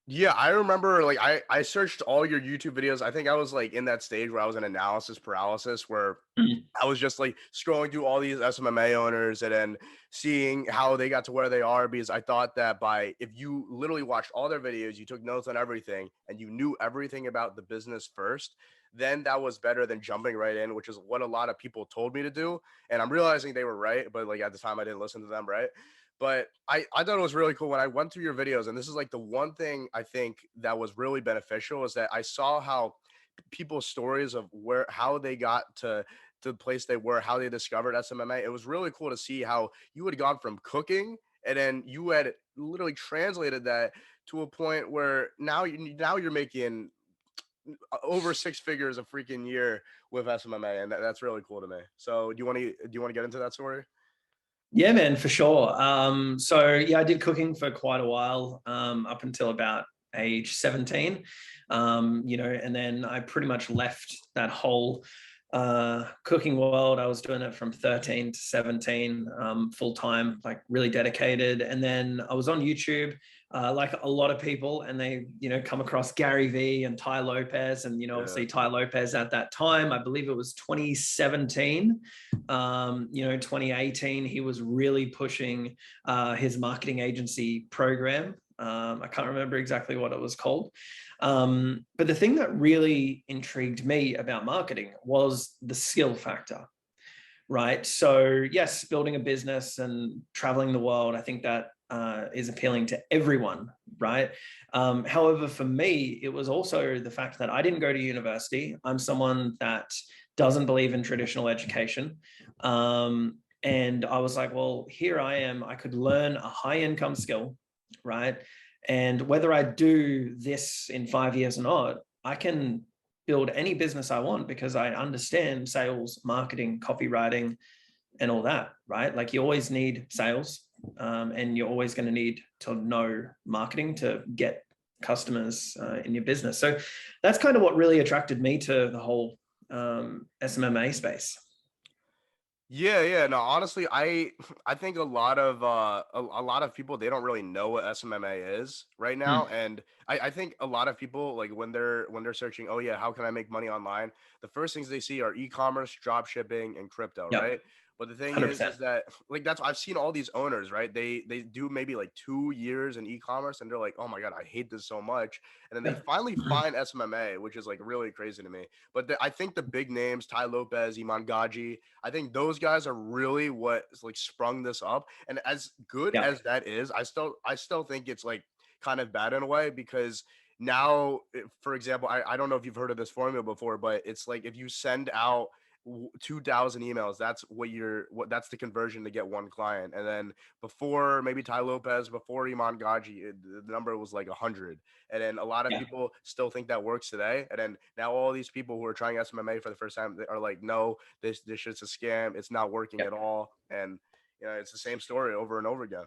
Yeah, I remember like I searched all your YouTube videos. I think I was like in that stage where I was in analysis paralysis where Mm. I was just like scrolling through all these SMMA owners and then seeing how they got to where they are because I thought that by if you literally watched all their videos, you took notes on everything and you knew everything about the business first, then that was better than jumping right in, which is what a lot of people told me to do. And I'm realizing they were right, but like at the time I didn't listen to them, right? But I thought it was really cool when I went through your videos, and this is like the one thing I think that was really beneficial is that I saw how people's stories of where how they got to the place they were, how they discovered SMMA. It was really cool to see how you had gone from cooking and then you had literally translated that to a point where now you're making over six figures a freaking year with SMMA, and that's really cool to me. So do you want to get into that story? Yeah, man, for sure. So yeah, I did cooking for quite a while, up until about age 17. And then I pretty much left that whole cooking world. I was doing it from 13 to 17, full time, like really dedicated. And then I was on YouTube, like a lot of people, and they, come across Gary Vee and Ty Lopez. And, Yeah. obviously Ty Lopez at that time, I believe it was 2017, 2018, he was really pushing his marketing agency program. I can't remember exactly what it was called. But the thing that really intrigued me about marketing was the skill factor, right? So, yes, building a business and traveling the world, I think that is appealing to everyone, right? However, for me, it was also the fact that I didn't go to university. I'm someone that doesn't believe in traditional education. And I was like, well, here I am. I could learn a high income skill, right? And whether I do this in 5 years or not, I can build any business I want because I understand sales, marketing, copywriting, and all that, right? Like you always need sales, and you're always going to need to know marketing to get customers in your business. So that's kind of what really attracted me to the whole SMMA space. Yeah, yeah. No, honestly, I think a lot of a lot of people they don't really know what SMMA is right now, Mm. and I think a lot of people like when they're searching, oh yeah, how can I make money online? The first things they see are e-commerce, drop shipping, and crypto, Yep. right? But the thing is 100%. that like that's I've seen all these owners, right? They do maybe like 2 years in e-commerce, and they're like, oh my god, I hate this so much, and then they Yep. finally find SMMA, which is like really crazy to me. But I think the big names, Ty Lopez, Iman Gaji, I think those guys are really what like sprung this up. And as good Yep. as that is, I still think it's like kind of bad in a way because now, for example, I don't know if you've heard of this formula before, but it's like if you send out 2,000 emails, that's the conversion to get one client. And then before maybe Ty Lopez, before Iman Gaji, the number was like 100. And then a lot of Yeah. people still think that works today. And then now all these people who are trying SMMA for the first time are like, no, this shit's a scam. It's not working at Yep. all. And it's the same story over and over again.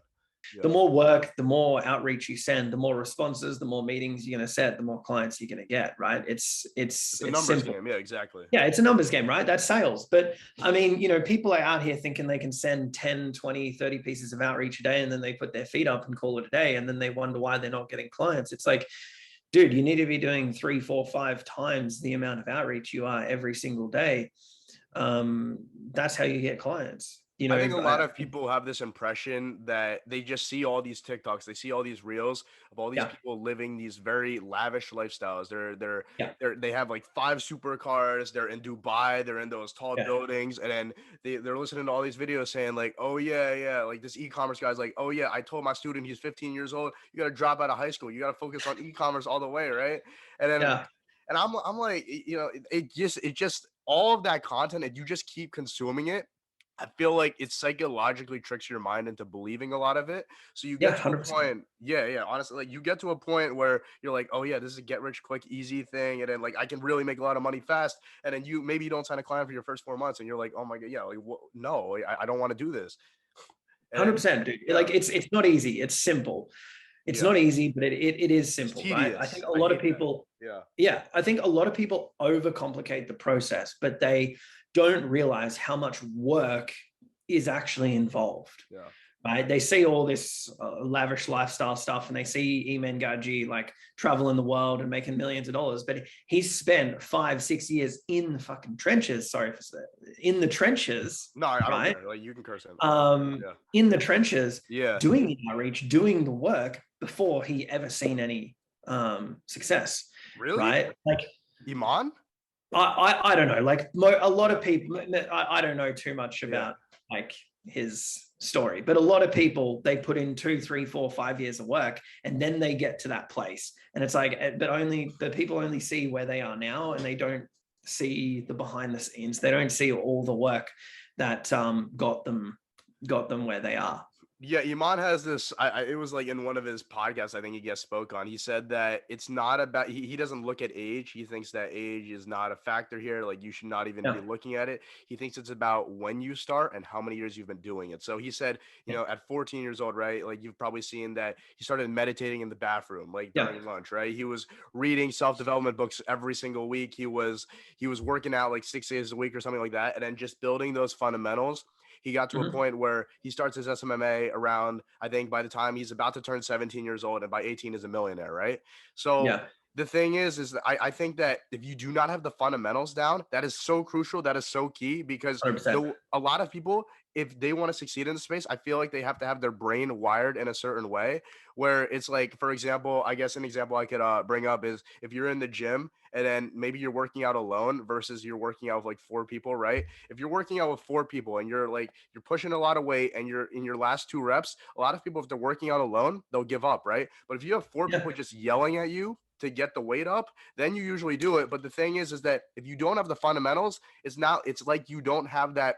The Yeah. more work, the more outreach you send, the more responses, the more meetings you're going to set, the more clients you're going to get, right? It's it's It's a it's numbers simple. game. Yeah, exactly. Yeah, it's a numbers game, right? That's sales. But I mean, people are out here thinking they can send 10, 20, 30 pieces of outreach a day and then they put their feet up and call it a day. And then they wonder why they're not getting clients. It's like, dude, you need to be doing 3, 4, 5 times the amount of outreach you are every single day. That's how you get clients. I think a lot of people have this impression that they just see all these TikToks, they see all these reels of all these Yeah, people living these very lavish lifestyles. yeah, They have like five supercars. They're in Dubai. They're in those tall yeah, buildings, and then they're listening to all these videos saying like, "Oh yeah, yeah." Like this e-commerce guy's like, "Oh yeah, I told my student he's 15 years old. You got to drop out of high school. You got to focus on e-commerce all the way, right?" And then yeah. and I'm like, it just all of that content, and you just keep consuming it. I feel like it psychologically tricks your mind into believing a lot of it. So you Yeah, get to a 100%. point, yeah, yeah, honestly, like you get to a point where you're like, oh yeah, this is a get rich quick, easy thing, and then like I can really make a lot of money fast, and then you don't sign a client for your first 4 months, and you're like, oh my god, yeah, like no, I don't want to do this, and then 100%, dude. yeah, Like it's not easy. It's simple. It's yeah, not easy, but it is it's simple, right? I think tedious. a I lot of hate that. people, Yeah, yeah, I think a lot of people overcomplicate the process, but they don't realize how much work is actually involved, yeah, right? They see all this lavish lifestyle stuff, and they see Iman Gaji like traveling the world and making millions of dollars. But he's spent 5-6 years in the fucking trenches. Sorry for in the trenches. No, I don't right? care. Like, you can curse him. Yeah. In the trenches, yeah, doing the outreach, doing the work before he ever seen any success. Really? Right? Like Iman? I don't know. Like a lot of people, I don't know too much about like his story, but a lot of people, they put in 2, 3, 4, 5 years of work, and then they get to that place. And it's like, but people only see where they are now, and they don't see the behind the scenes. They don't see all the work that got them where they are. Yeah, Iman has this. It was like in one of his podcasts, I think he guest spoke on. He said that it's not about. He doesn't look at age. He thinks that age is not a factor here. Like, you should not even be looking at it. He thinks it's about when you start and how many years you've been doing it. So he said, you know, at 14 years old, right? Like, you've probably seen that he started meditating in the bathroom, like during lunch, right? He was reading self-development books every single week. He was working out like 6 days a week or something like that, and then just building those fundamentals. He got to a point where he starts his SMMA around, I think by the time he's about to turn 17 years old, and by 18 is a millionaire, right? So the thing is that I think that if you do not have the fundamentals down, that is so crucial. That is so key, because a lot of people, if they want to succeed in the space, I feel like they have to have their brain wired in a certain way, where it's like, for example, I guess an example I could bring up is if you're in the gym and then maybe you're working out alone versus you're working out with like 4 people, right? If you're working out with 4 people and you're pushing a lot of weight and you're in your last 2 reps, a lot of people, if they're working out alone, they'll give up, right? But if you have 4 people just yelling at you to get the weight up, then you usually do it. But the thing is that if you don't have the fundamentals, it's like you don't have that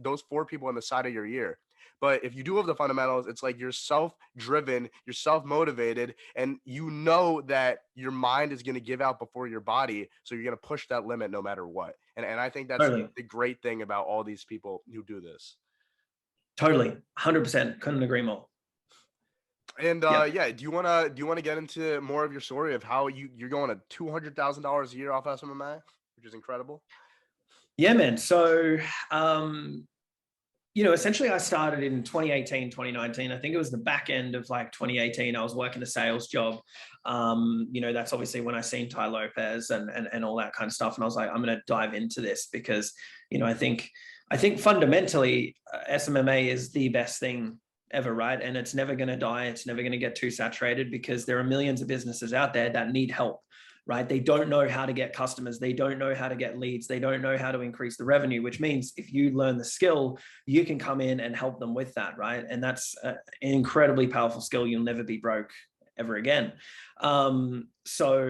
those 4 people on the side of your ear. But if you do have the fundamentals, it's like you're self-driven, you're self-motivated, and you know that your mind is going to give out before your body. So you're going to push that limit no matter what. And I think that's the great thing about all these people who do this. Totally. 100%. Couldn't agree more. And do you want to get into more of your story of how you're going to $200,000 a year off SMMA, which is incredible? Yeah, man. So, you know, essentially I started in 2018, 2019. I think it was the back end of like 2018. I was working a sales job. You know, that's obviously when I seen Tai Lopez and all that kind of stuff. And I was like, I'm going to dive into this because, you know, I think fundamentally SMMA is the best thing ever, right? And it's never going to die. It's never going to get too saturated, because there are millions of businesses out there that need help, right? They don't know how to get customers. They don't know how to get leads. They don't know how to increase the revenue, which means if you learn the skill, you can come in and help them with that, right? And that's an incredibly powerful skill. You'll never be broke ever again. So,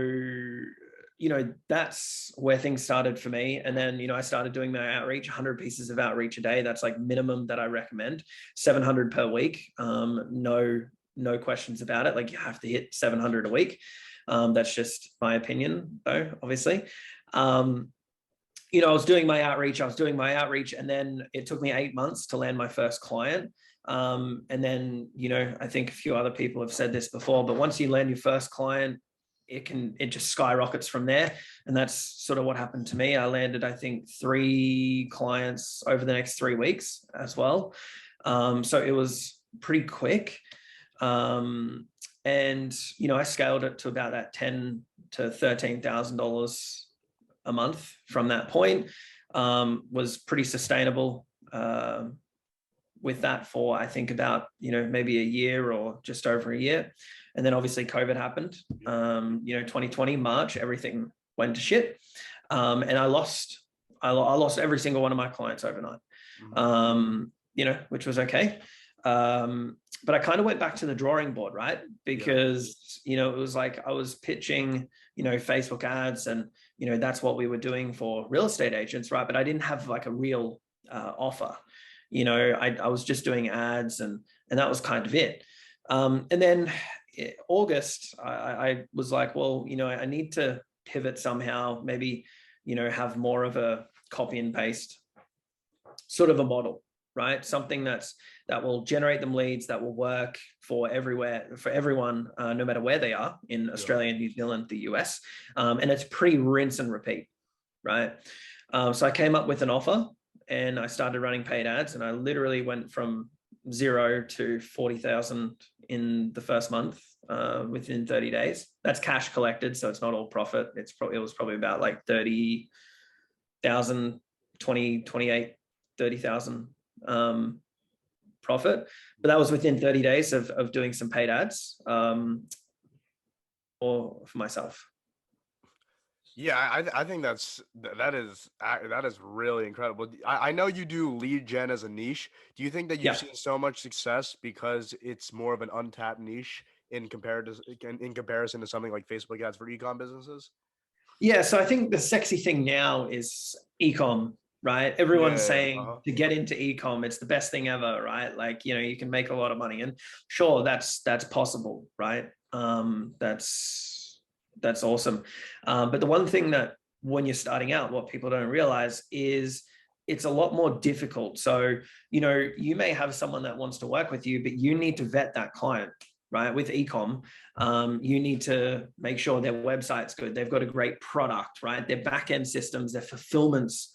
you know, that's where things started for me. And then, you know, I started doing my outreach, 100 pieces of outreach a day. That's like minimum that I recommend, 700 per week. No questions about it. Like, you have to hit 700 a week. That's just my opinion, though, obviously. You know, I was doing my outreach, and then it took me 8 months to land my first client. And then, you know, I think a few other people have said this before, but once you land your first client, it just skyrockets from there. And that's sort of what happened to me. I landed, I think, 3 clients over the next 3 weeks as well. So it was pretty quick. And, you know, I scaled it to about that $10,000 to $13,000 a month from that point. Was pretty sustainable with that for, I think, about, you know, maybe a year or just over a year. And then obviously COVID happened. You know, 2020 March, everything went to shit. And I lost every single one of my clients overnight. You know, which was okay. But I kind of went back to the drawing board, right? Because, you know, it was like I was pitching, you know, Facebook ads, and, you know, that's what we were doing for real estate agents, right? But I didn't have like a real offer. You know, I was just doing ads, and that was kind of it. And then August, I was like, well, you know, I need to pivot somehow, maybe, you know, have more of a copy and paste sort of a model, right? Something that will generate them leads, that will work for everyone, no matter where they are in Australia, New Zealand, the US. And it's pretty rinse and repeat, right? So I came up with an offer, and I started running paid ads, and I literally went from 0 to 40,000 in the first month within 30 days. That's cash collected, so it's not all profit. It was probably about like 30,000, 20, 28, 30,000 profit. But that was within 30 days of doing some paid ads or for myself. Yeah, I think that is really incredible. I know you do lead gen as a niche. Do you think that you've Yeah. seen so much success because it's more of an untapped niche in comparison to something like Facebook ads for e-com businesses? Yeah. So I think the sexy thing now is e-com, right? Everyone's Yeah. saying to get into e-com, it's the best thing ever, right? Like, you know, you can make a lot of money, and sure, that's possible, right? That's awesome. But the one thing that when you're starting out, what people don't realize is it's a lot more difficult. So, you know, you may have someone that wants to work with you, but you need to vet that client, right? With ecom, you need to make sure their website's good. They've got a great product, right? Their back-end systems, their fulfillment's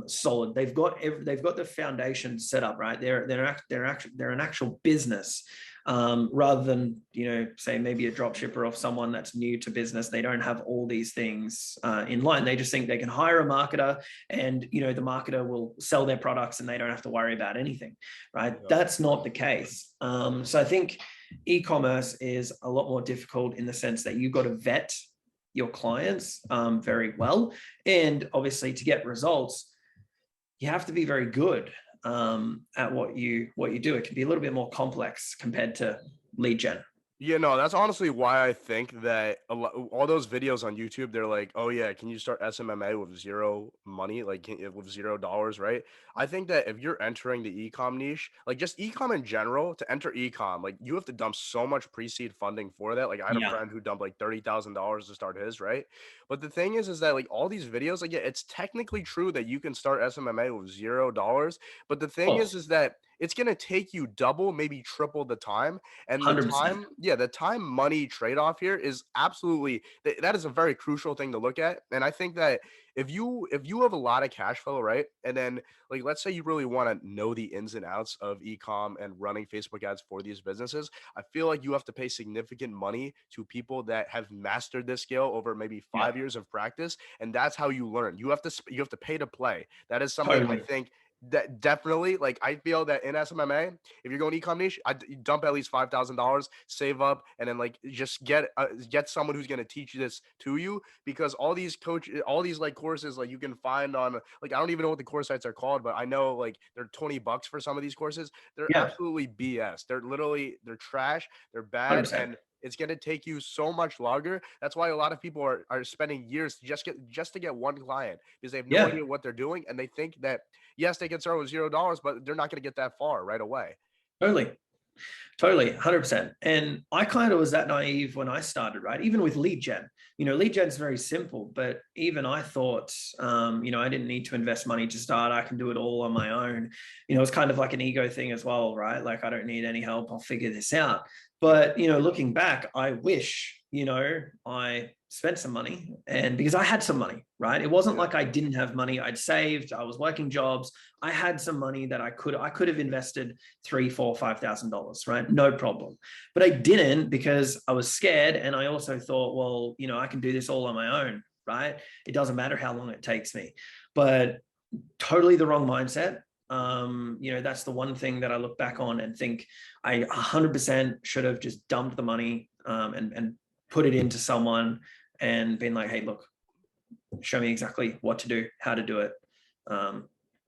solid. They've got the foundation set up, right? They're an actual business. Rather than, you know, say maybe a drop shipper or someone that's new to business. They don't have all these things in line. They just think they can hire a marketer and, you know, the marketer will sell their products and they don't have to worry about anything, right? Yeah. That's not the case. So I think e-commerce is a lot more difficult in the sense that you've got to vet your clients very well. And obviously to get results, you have to be very good at what you do. It can be a little bit more complex compared to lead gen. Yeah, no, that's honestly why I think that all those videos on YouTube, they're like, oh yeah, can you start SMMA with zero money, like with $0, right? I think that if you're entering the ecom niche, like just ecom in general, to enter ecom, like you have to dump so much pre-seed funding for that. Like I had a Yeah, friend who dumped like $30,000 to start his, right? But the thing is that like all these videos, like yeah, it's technically true that you can start SMMA with $0, but the of thing course, is that it's gonna take you double, maybe triple the time. And the 100%. time, yeah, the time money trade-off here is absolutely that is a very crucial thing to look at. And I think that if you have a lot of cash flow, right? And then like let's say you really want to know the ins and outs of e-com and running Facebook ads for these businesses, I feel like you have to pay significant money to people that have mastered this skill over maybe Yeah, 5 years of practice, and that's how you learn. You have to pay to play. That is something I totally. think that definitely, like I feel that in SMMA, if you're going ecom niche, you dump at least $5,000, save up, and then like just get someone who's gonna teach this to you, because all these like courses like you can find on, like I don't even know what the course sites are called, but I know like they're $20 for some of these courses. They're Yeah, absolutely BS. They're trash. They're bad, 100%. and it's gonna take you so much longer. That's why a lot of people are spending years just to get one client, because they have no Yeah, idea what they're doing, and they think that yes, they can start with $0, but they're not going to get that far right away. totally. Totally, 100%. And I kind of was that naive when I started, right? Even with lead gen, you know, lead gen's very simple, but even I thought, you know, I didn't need to invest money to start. I can do it all on my own. You know, it's kind of like an ego thing as well, right? Like, I don't need any help. I'll figure this out. But, you know, looking back, I wish, you know, I spent some money, and because I had some money, right? It wasn't Yeah. like I didn't have money. I'd saved, I was working jobs. I had some money that I could have invested $3, $4, $5,000, right? No problem. But I didn't because I was scared. And I also thought, well, you know, I can do this all on my own, right? It doesn't matter how long it takes me. But totally the wrong mindset. You know, that's the one thing that I look back on and think I 100% should have just dumped the money and put it into someone and been like, hey, look, show me exactly what to do, how to do it,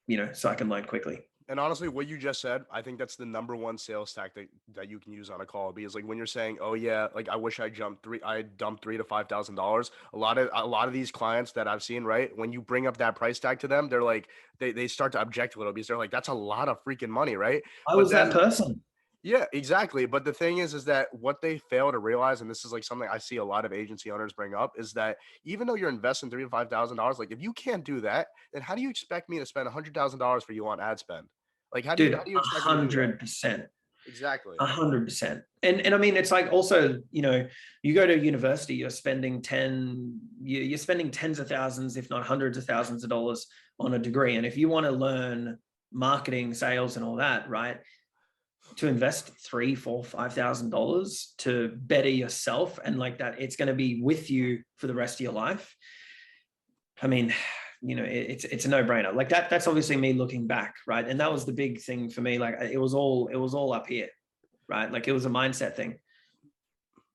you know, so I can learn quickly. And honestly, what you just said, I think that's the number one sales tactic that you can use on a call. Because like when you're saying, "Oh yeah, like I wish I dumped $3,000 to $5,000." A lot of these clients that I've seen, right? When you bring up that price tag to them, they're like, they start to object a little, because they're like, "That's a lot of freaking money, right?" I But was that then person. yeah, exactly. But the thing is that what they fail to realize, and this is like something I see a lot of agency owners bring up, is that even though you're investing $3,000 to $5,000, like if you can't do that, then how do you expect me to spend $100,000 for you on ad spend? Like Dude, how do you a expect me to do that? hundred percent. Exactly. 100%. And I mean, it's like also, you know, you go to university, you're spending tens of thousands, if not hundreds of thousands of dollars on a degree. And if you want to learn marketing, sales, and all that, right? to invest $3, $4, $5,000 to better yourself, and like that, it's going to be with you for the rest of your life. I mean, it's a no-brainer. Like that's obviously me looking back, right? And that was the big thing for me. Like it was all up here, right? Like it was a mindset thing.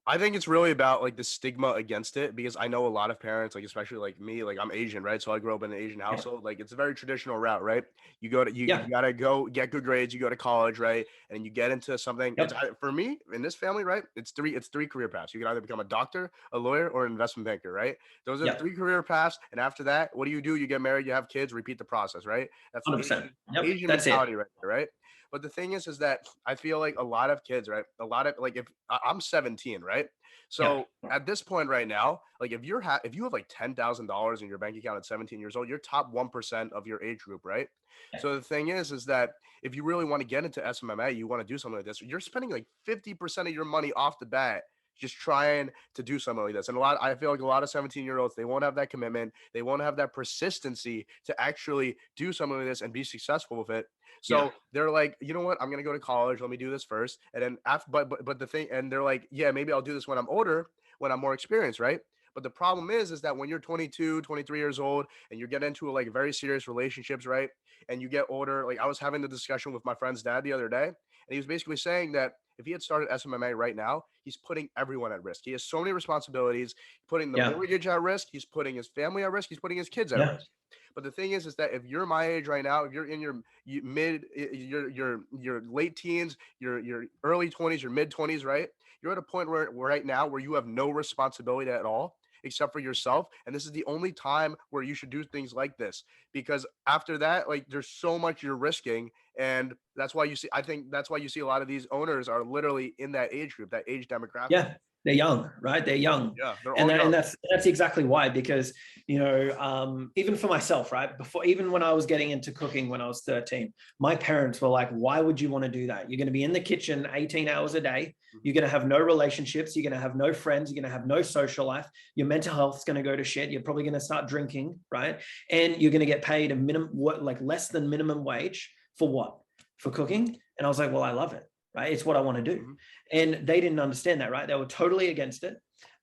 I think it's really about like the stigma against it, because I know a lot of parents, like especially like me, like I'm Asian, right? So I grew up in an Asian Yeah. household. Like it's a very traditional route, right? You go to you Yeah. gotta go get good grades, you go to college, right? And you get into something. It's Yep. for me in this family, right? It's three career paths. You can either become a doctor, a lawyer, or an investment banker, right? Those are the Yep. three career paths. And after that, what do? You get married, you have kids, repeat the process, right? That's the 100%. Yep. Asian That's it. mentality right there, right? But the thing is that I feel like a lot of kids, right? A lot of like if I'm 17, right? Yep. So at this point right now, like if if you have like $10,000 in your bank account at 17 years old, you're top 1% of your age group, right? Yep. So the thing is that if you really want to get into SMMA, you want to do something like this, you're spending like 50% of your money off the bat just trying to do something like this. And I feel like a lot of 17-year-olds, they won't have that commitment. They won't have that persistency to actually do something like this and be successful with it. Yeah. So they're like, you know what? I'm gonna go to college. Let me do this first, and then after. But the thing, and they're like, yeah, maybe I'll do this when I'm older, when I'm more experienced, right? But the problem is that when you're 22, 23 years old, and you get into like very serious relationships, right? And you get older, like I was having the discussion with my friend's dad the other day, and he was basically saying that if he had started SMMA right now, he's putting everyone at risk. He has so many responsibilities, putting the Yeah. mortgage at risk, he's putting his family at risk, he's putting his kids at Yeah. risk. But the thing is that if you're my age right now, if you're in your your late teens, your early 20s, your mid 20s, right? You're at a point where right now where you have no responsibility at all except for yourself, and this is the only time where you should do things like this, because after that, like there's so much you're risking, and that's why you see, I think that's why you see a lot of these owners are literally in that age group, that age demographic. Yeah. They're young, right? They're young. Yeah, they're And all young. that's exactly why, because, even for myself, right? Even when I was getting into cooking when I was 13, my parents were like, why would you want to do that? You're going to be in the kitchen 18 hours a day. You're going to have no relationships. You're going to have no friends. You're going to have no social life. Your mental health is going to go to shit. You're probably going to start drinking, right? And you're going to get paid a minimum, like less than minimum wage for what? For cooking. And I was like, well, I love it. Right? It's what I want to do. And they didn't understand that, right? They were totally against it.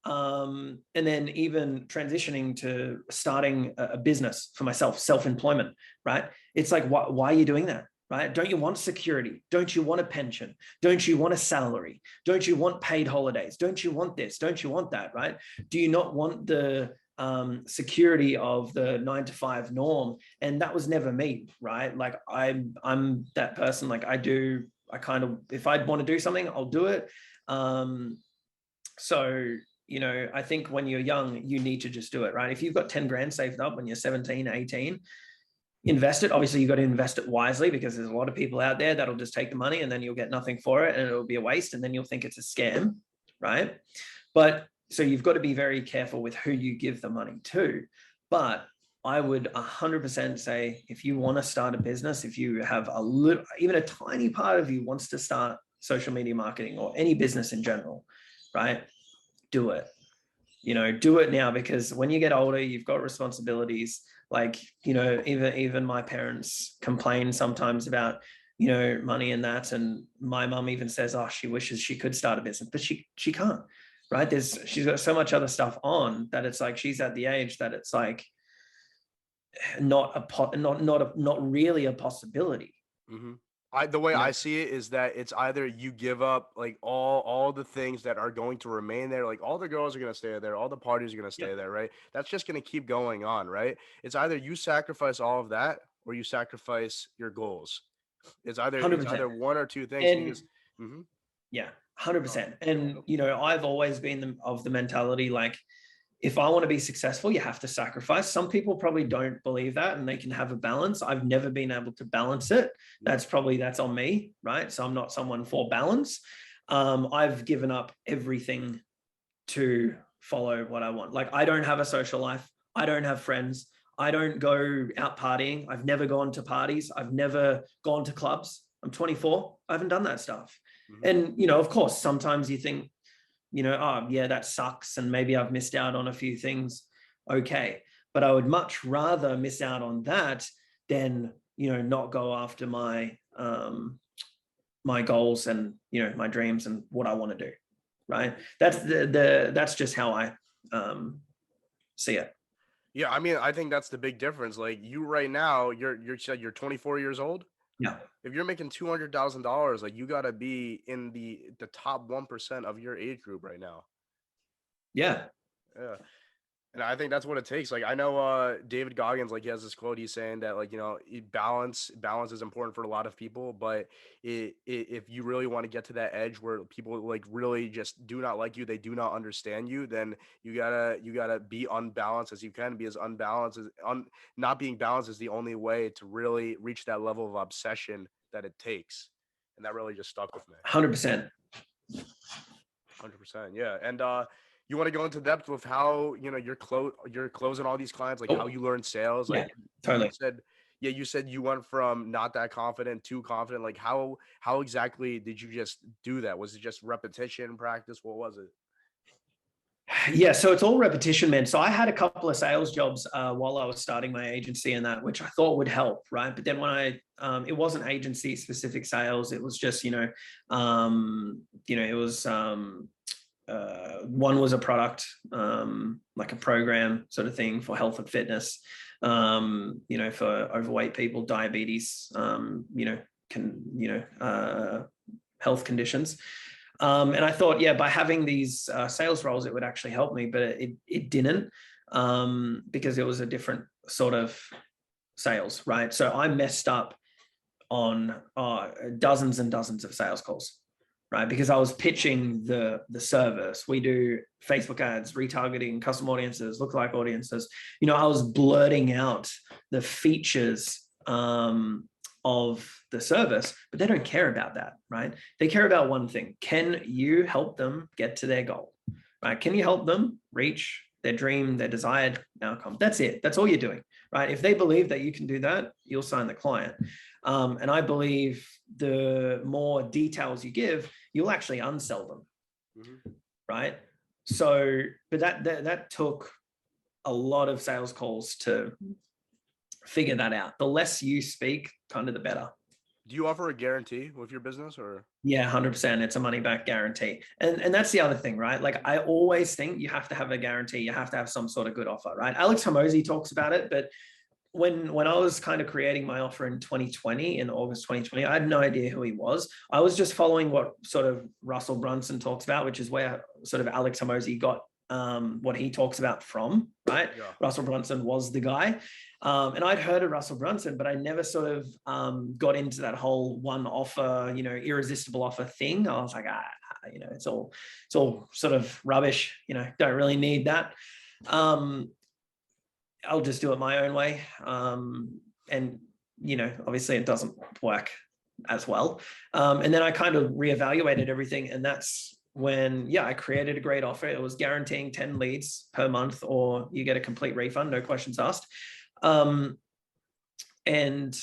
And then even transitioning to starting a business for myself, self-employment, right? It's like, why are you doing that? Right? Don't you want security? Don't you want a pension? Don't you want a salary? Don't you want paid holidays? Don't you want this? Don't you want that? Right? Do you not want the security of the 9 to 5 norm? And that was never me, right? Like I'm that person. Like I kind of, if I want to do something, I'll do it. So, I think when you're young, you need to just do it, right? If you've got 10 grand saved up when you're 17, 18, invest it. Obviously, you've got to invest it wisely, because there's a lot of people out there that'll just take the money and then you'll get nothing for it and it'll be a waste, and then you'll think it's a scam, right? But so you've got to be very careful with who you give the money to. But I would 100% say, if you want to start a business, if you have a little, even a tiny part of you wants to start social media marketing or any business in general, right? Do it. Do it now, because when you get older, you've got responsibilities. Like, even my parents complain sometimes about, money and that. And my mum even says, oh, she wishes she could start a business, but she can't, right? She's got so much other stuff on that it's like, she's at the age that it's like, not really a possibility. The way I see it is that it's either you give up like all the things that are going to remain there, like all the girls are going to stay there, all the parties are going to stay there, right? That's just going to keep going on, right? It's either you sacrifice all of that or you sacrifice your goals. It's either 100%. one or two things, And because yeah, 100%. And I've always been of the mentality, like, if I want to be successful, you have to sacrifice. Some people probably don't believe that and they can have a balance. I've never been able to balance it. That's on me, right? So I'm not someone for balance. I've given up everything to follow what I want. Like, I don't have a social life. I don't have friends. I don't go out partying. I've never gone to parties. I've never gone to clubs. I'm 24. I haven't done that stuff. And, of course, sometimes you think, oh yeah, that sucks, and maybe I've missed out on a few things. Okay. But I would much rather miss out on that than, not go after my my goals and, you know, my dreams and what I want to do. Right. That's just how I see it. Yeah, I mean, I think that's the big difference. Like you right now, you're 24 years old. Yeah. If you're making $200,000, like you gotta be in the top 1% of your age group right now. Yeah. Yeah. And I think that's what it takes. Like I know David Goggins, like he has this quote. He's saying that like balance is important for a lot of people, but if you really want to get to that edge where people like really just do not like you, they do not understand you, then you gotta be unbalanced as you can. Be as unbalanced as not being balanced is the only way to really reach that level of obsession that it takes, and that really just stuck with me. 100%. 100%. Yeah, and you want to go into depth with how you're closing all these clients, like how you learn sales, like totally. you said you went from not that confident to confident. Like how exactly did you just do that? Was it just repetition, practice? What was it? Yeah, so it's all repetition, man. So I had a couple of sales jobs while I was starting my agency and that, which I thought would help, right? But then when it wasn't agency specific sales, it was just, it was one was a product, like a program sort of thing for health and fitness, for overweight people, diabetes, health conditions. And I thought, yeah, by having these sales roles, it would actually help me, but it didn't, because it was a different sort of sales, right? So I messed up on dozens and dozens of sales calls, right? Because I was pitching the service. We do Facebook ads, retargeting, custom audiences, lookalike audiences. I was blurting out the features of the service, but they don't care about that, right? They care about one thing. Can you help them get to their goal, right? Can you help them reach their dream, their desired outcome? That's it. That's all you're doing, right? If they believe that you can do that, you'll sign the client. And I believe the more details you give, you'll actually unsell them, right? So, but that took a lot of sales calls to figure that out. The less you speak, kind of the better. Do you offer a guarantee with your business or? Yeah, 100%. It's a money back guarantee. And that's the other thing, right? Like I always think you have to have a guarantee. You have to have some sort of good offer, right? Alex Hormozi talks about it, but when I was kind of creating my offer in 2020, in August 2020, I had no idea who he was. I was just following what sort of Russell Brunson talks about, which is where sort of Alex Hormozi got what he talks about from, right? Yeah. Russell Brunson was the guy. And I'd heard of Russell Brunson, but I never sort of got into that whole one offer, irresistible offer thing. I was like, it's all sort of rubbish, don't really need that. I'll just do it my own way. And, obviously it doesn't work as well. And then I kind of reevaluated everything. And that's when, I created a great offer. It was guaranteeing 10 leads per month, or you get a complete refund, no questions asked. It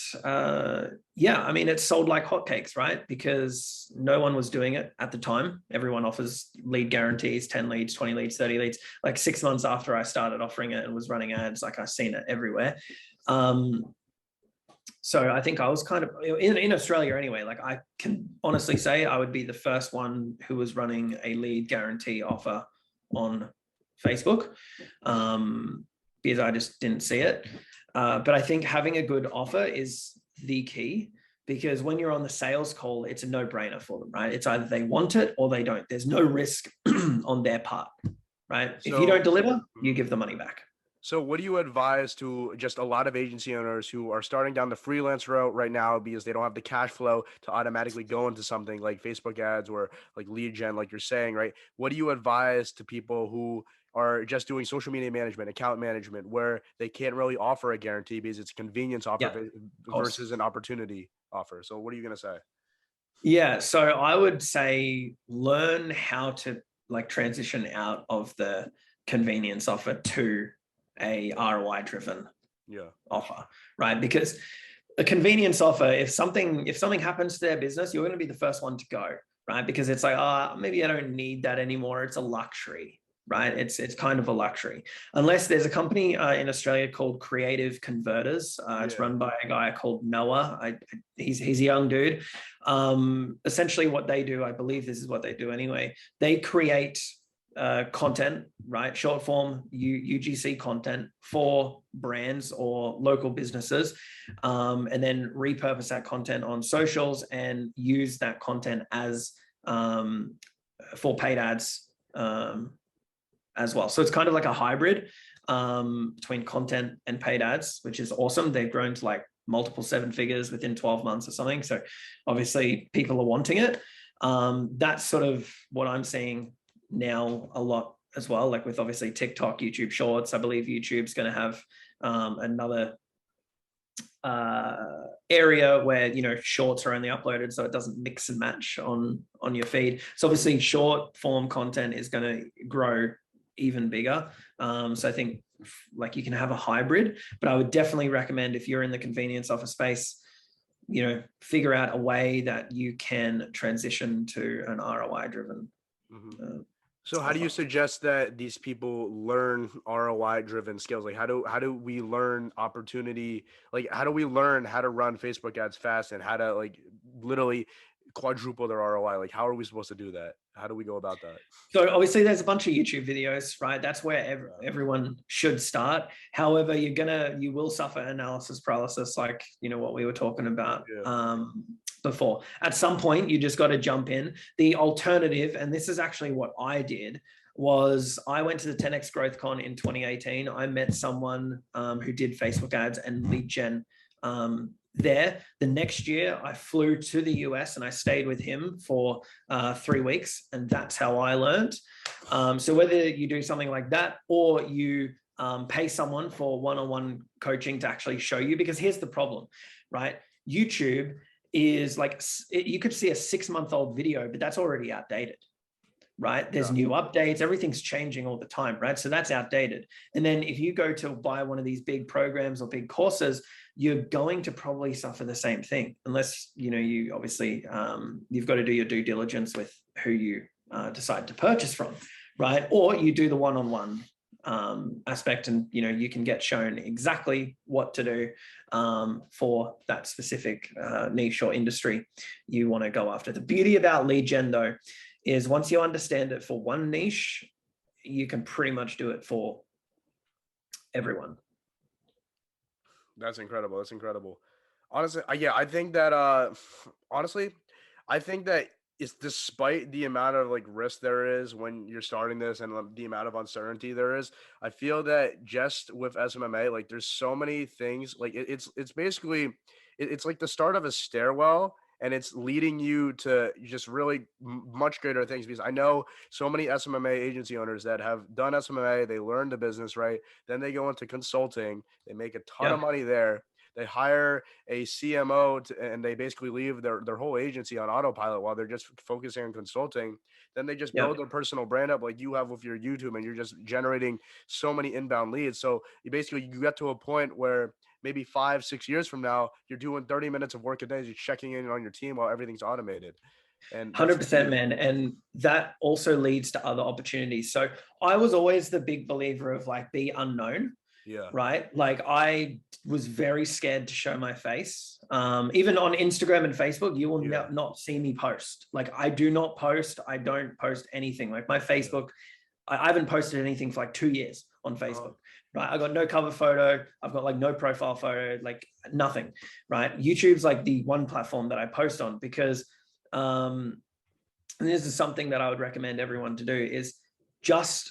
sold like hotcakes, right? Because no one was doing it at the time. Everyone offers lead guarantees, 10 leads, 20 leads, 30 leads. Like 6 months after I started offering it and was running ads, like I've seen it everywhere. So I think I was kind of in Australia anyway, like I can honestly say I would be the first one who was running a lead guarantee offer on Facebook, because I just didn't see it. But I think having a good offer is the key, because when you're on the sales call, it's a no-brainer for them, right? It's either they want it or they don't. There's no risk on their part, right? So, if you don't deliver, you give the money back. So what do you advise to just a lot of agency owners who are starting down the freelance route right now because they don't have the cash flow to automatically go into something like Facebook ads or like lead gen, like you're saying, right? What do you advise to people who are just doing social media management, account management, where they can't really offer a guarantee because it's a convenience offer versus an opportunity offer? So what are you going to say? Yeah. So I would say learn how to like transition out of the convenience offer to a ROI driven offer, right? Because a convenience offer, if something happens to their business, you're going to be the first one to go, right? Because it's like, maybe I don't need that anymore. It's a luxury, right? It's kind of a luxury, unless there's a company in Australia called Creative Converters. It's run by a guy called Noah. He's a young dude. Essentially what they do, I believe this is what they do anyway, they create content, right? Short form UGC content for brands or local businesses, and then repurpose that content on socials and use that content as for paid ads as well. So it's kind of like a hybrid between content and paid ads, which is awesome. They've grown to like multiple 7 figures within 12 months or something. So obviously people are wanting it. That's sort of what I'm seeing now a lot as well, like with obviously TikTok, YouTube Shorts. I believe YouTube's going to have another area where, you know, shorts are only uploaded so it doesn't mix and match on your feed. So obviously short form content is going to grow even bigger. So I think like you can have a hybrid, but I would definitely recommend, if you're in the convenience office space, you know, figure out a way that you can transition to an ROI driven. So how do you suggest that these people learn ROI driven skills? Like how do we learn opportunity? Like how do we learn how to run Facebook ads fast and how to like literally quadruple their ROI? Like how are we supposed to do that? How do we go about that? So obviously there's a bunch of YouTube videos, right? That's where everyone should start. However, you will suffer analysis paralysis, like, you know, what we were talking about before. At some point, you just got to jump in. The alternative, and this is actually what I did, was I went to the 10X Growth Con in 2018. I met someone who did Facebook ads and lead gen there. The next year, I flew to the US and I stayed with him for 3 weeks, and that's how I learned. So whether you do something like that or you pay someone for one-on-one coaching to actually show you, because here's the problem, right? YouTube is like, you could see a 6-month-old video, but that's already outdated, right? There's new updates, everything's changing all the time, right? So that's outdated. And then if you go to buy one of these big programs or big courses, you're going to probably suffer the same thing, unless, you know, you obviously, you've got to do your due diligence with who you decide to purchase from, right? Or you do the one-on-one aspect, and, you know, you can get shown exactly what to do for that specific niche or industry you want to go after. The beauty about lead gen, though, is once you understand it for one niche, you can pretty much do it for everyone. That's incredible. That's incredible. Honestly, yeah, I think that honestly, I think that it's, despite the amount of like risk there is when you're starting this and the amount of uncertainty there is, I feel that just with SMMA, like there's so many things, like it's basically it's like the start of a stairwell, and it's leading you to just really much greater things, because I know so many SMMA agency owners that have done SMMA, they learn the business, right? Then they go into consulting, they make a ton of money there. They hire a CMO and they basically leave their whole agency on autopilot while they're just focusing on consulting. Then they just build their personal brand up like you have with your YouTube, and you're just generating so many inbound leads. So you get to a point where maybe 5-6 years from now, you're doing 30 minutes of work a day, just checking in on your team while everything's automated. And 100%, man. And that also leads to other opportunities. So I was always the big believer of like, be unknown. Right. Like I was very scared to show my face. Even on Instagram and Facebook, you will not see me post. Like I do not post. I don't post anything. Like my Facebook, I haven't posted anything for like 2 years on Facebook. Right. I got no cover photo. I've got like no profile photo, like nothing. Right. YouTube's like the one platform that I post on, because and this is something that I would recommend everyone to do, is just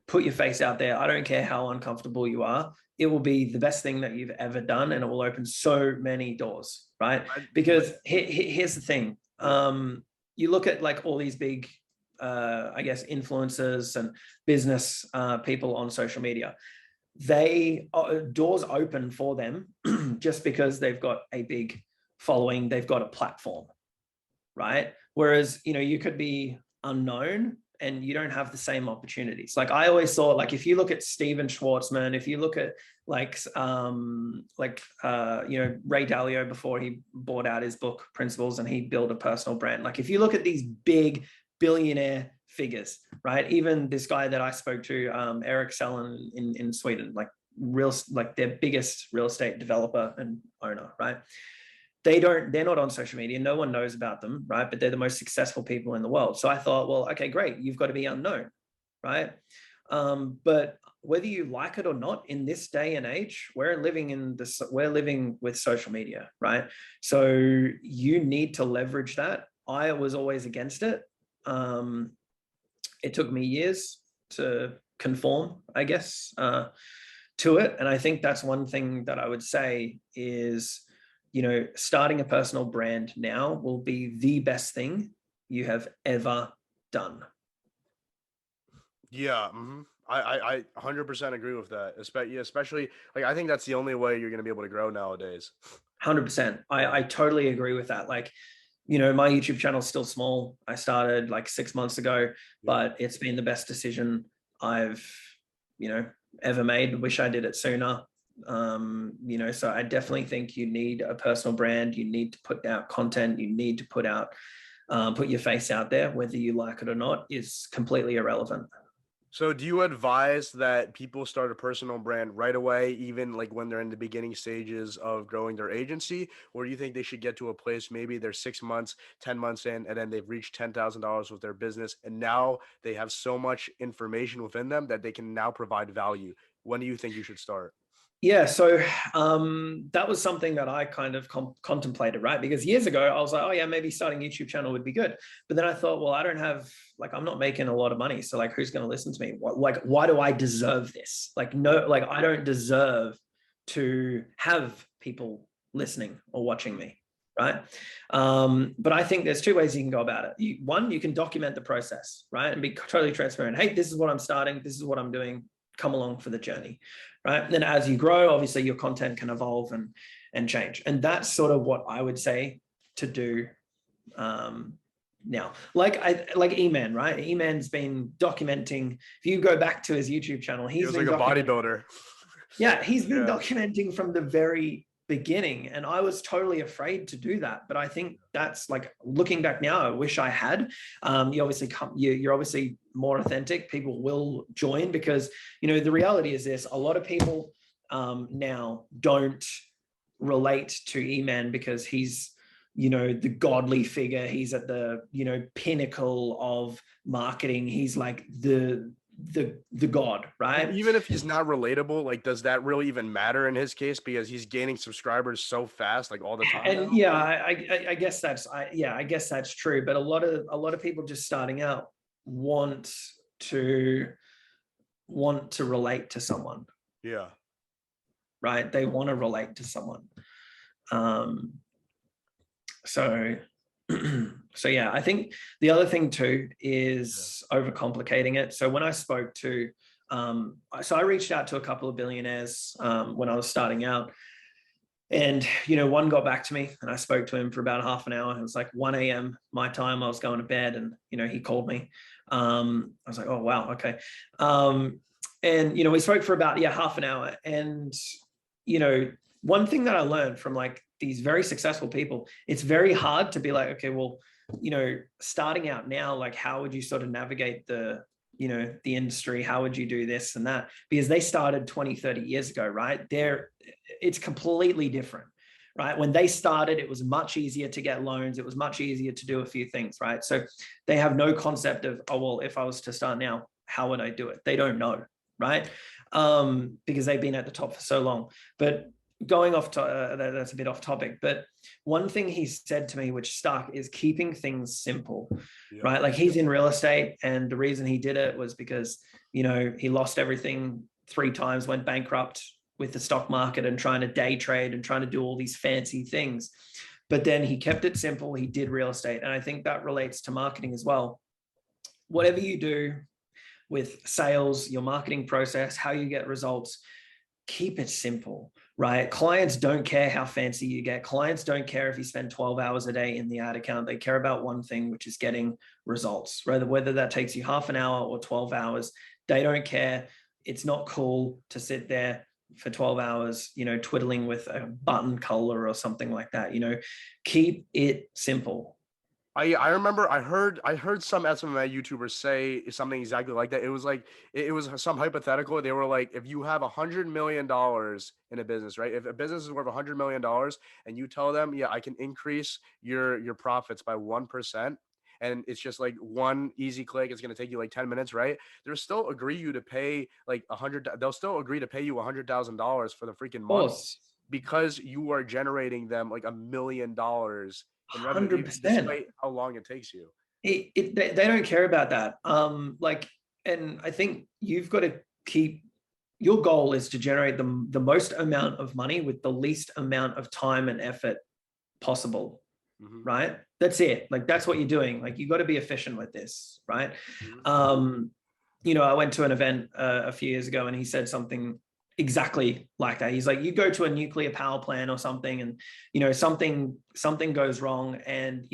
put your face out there. I don't care how uncomfortable you are. It will be the best thing that you've ever done, and it will open so many doors, right? Because here's the thing. You look at like all these big, I guess, influencers and business people on social media. They doors open for them just because they've got a big following, they've got a platform, right? Whereas, you know, you could be unknown and you don't have the same opportunities. Like I always thought, like if you look at Steven Schwartzman, if you look at like you know, Ray Dalio before he bought out his book Principles and he built a personal brand. Like if you look at these big billionaire figures, right? Even this guy that I spoke to, Eric Sellen in Sweden, like their biggest real estate developer and owner, right? They're not on social media. No one knows about them, right? But they're the most successful people in the world. So I thought, well, okay, great. You've got to be unknown, right? But whether you like it or not, in this day and age, we're living with social media, right? So you need to leverage that. I was always against it. It took me years to conform, I guess, to it. And I think that's one thing that I would say is, starting a personal brand now will be the best thing you have ever done. Yeah. I 100% agree with that. Especially like, I think that's the only way you're going to be able to grow nowadays. 100%. I totally agree with that. Like, my YouTube channel is still small. I started like 6 months ago, but it's been the best decision I've, ever made. Wish I did it sooner. So I definitely think you need a personal brand. You need to put out content. You need to put your face out there. Whether you like it or not is completely irrelevant. So do you advise that people start a personal brand right away, even like when they're in the beginning stages of growing their agency? Or do you think they should get to a place, maybe they're 6 months, 10 months in, and then they've reached $10,000 with their business, and now they have so much information within them that they can now provide value? When do you think you should start? Yeah, so that was something that I kind of contemplated, right? Because years ago, I was like, oh yeah, maybe starting a YouTube channel would be good. But then I thought, well, I'm not making a lot of money. So like, who's going to listen to me? Why do I deserve this? Like, no, like I don't deserve to have people listening or watching me, right? But I think there's two ways you can go about it. One, you can document the process, right? And be totally transparent. Hey, this is what I'm starting. This is what I'm doing. Come along for the journey, right? Then as you grow, obviously your content can evolve and change. And that's sort of what I would say to do now. Like E-Man, right? E-Man's been documenting. If you go back to his YouTube channel, He was like a bodybuilder. Yeah, he's been documenting from the very beginning, and I was totally afraid to do that. But I think that's like, looking back now, I wish I had. You're obviously more authentic. People will join because the reality is this: a lot of people now don't relate to E-Man because he's the godly figure. He's at the pinnacle of marketing. He's like the god, right? Even if he's not relatable, like, does that really even matter in his case, because he's gaining subscribers so fast, like all the time? And yeah, I guess that's true. But a lot of people just starting out want to relate to someone. Yeah. Right. They want to relate to someone. So yeah, I think the other thing too is overcomplicating it. So when I spoke to, so I reached out to a couple of billionaires when I was starting out, and one got back to me, and I spoke to him for about half an hour. It was like 1 a.m. my time. I was going to bed, and he called me. I was like, oh wow, okay. And we spoke for about half an hour, and one thing that I learned from like these very successful people, it's very hard to be like, okay, well, starting out now, like, how would you sort of navigate the industry? How would you do this and that? Because they started 20, 30 years ago, right? It's completely different, right? When they started, it was much easier to get loans. It was much easier to do a few things, right? So they have no concept of, oh, well, if I was to start now, how would I do it? They don't know, right? Because they've been at the top for so long. But going off to that's a bit off topic, but one thing he said to me which stuck is keeping things simple. Right? Like, he's in real estate, and the reason he did it was because he lost everything 3 times, went bankrupt with the stock market and trying to day trade and trying to do all these fancy things, but then he kept it simple. He did real estate, and I think that relates to marketing as well. Whatever you do with sales, your marketing process, how you get results, keep it simple, right? Clients don't care how fancy you get. Clients don't care if you spend 12 hours a day in the ad account. They care about one thing, which is getting results. Whether that takes you half an hour or 12 hours, they don't care. It's not cool to sit there for 12 hours, twiddling with a button color or something like that. Keep it simple, I remember I heard some SMMA YouTubers say something exactly like that. It was like it was some hypothetical. They were like, if you have $100 million in a business, right? If a business is worth $100 million, and you tell them, yeah, I can increase your profits by 1%, and it's just like one easy click. It's gonna take you like 10 minutes, right? They'll still agree you to pay like 100. They'll still agree to pay you $100,000 for the freaking Of month course, because you are generating them like $1 million in revenue, 100%. despite how long it takes you. They don't care about that. Like, and I think you've got to keep, your goal is to generate the most amount of money with the least amount of time and effort possible, Mm-hmm. right? That's it. Like, that's what you're doing. Like, you got to be efficient with this, right? Mm-hmm. Um, I went to an event a few years ago, and he said something exactly like that. He's like, you go to a nuclear power plant or something, and something goes wrong, and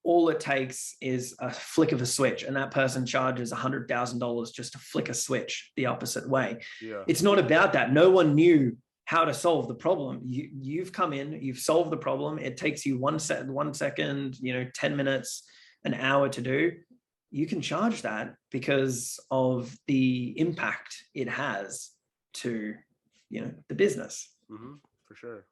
all it takes is a flick of a switch, and that person charges $100,000 just to flick a switch the opposite way. Yeah. It's not about that. No one knew how to solve the problem. You've come in, you've solved the problem. It takes you 1 second, 10 minutes, an hour to do. You can charge that because of the impact it has to the business. Mm-hmm. For sure.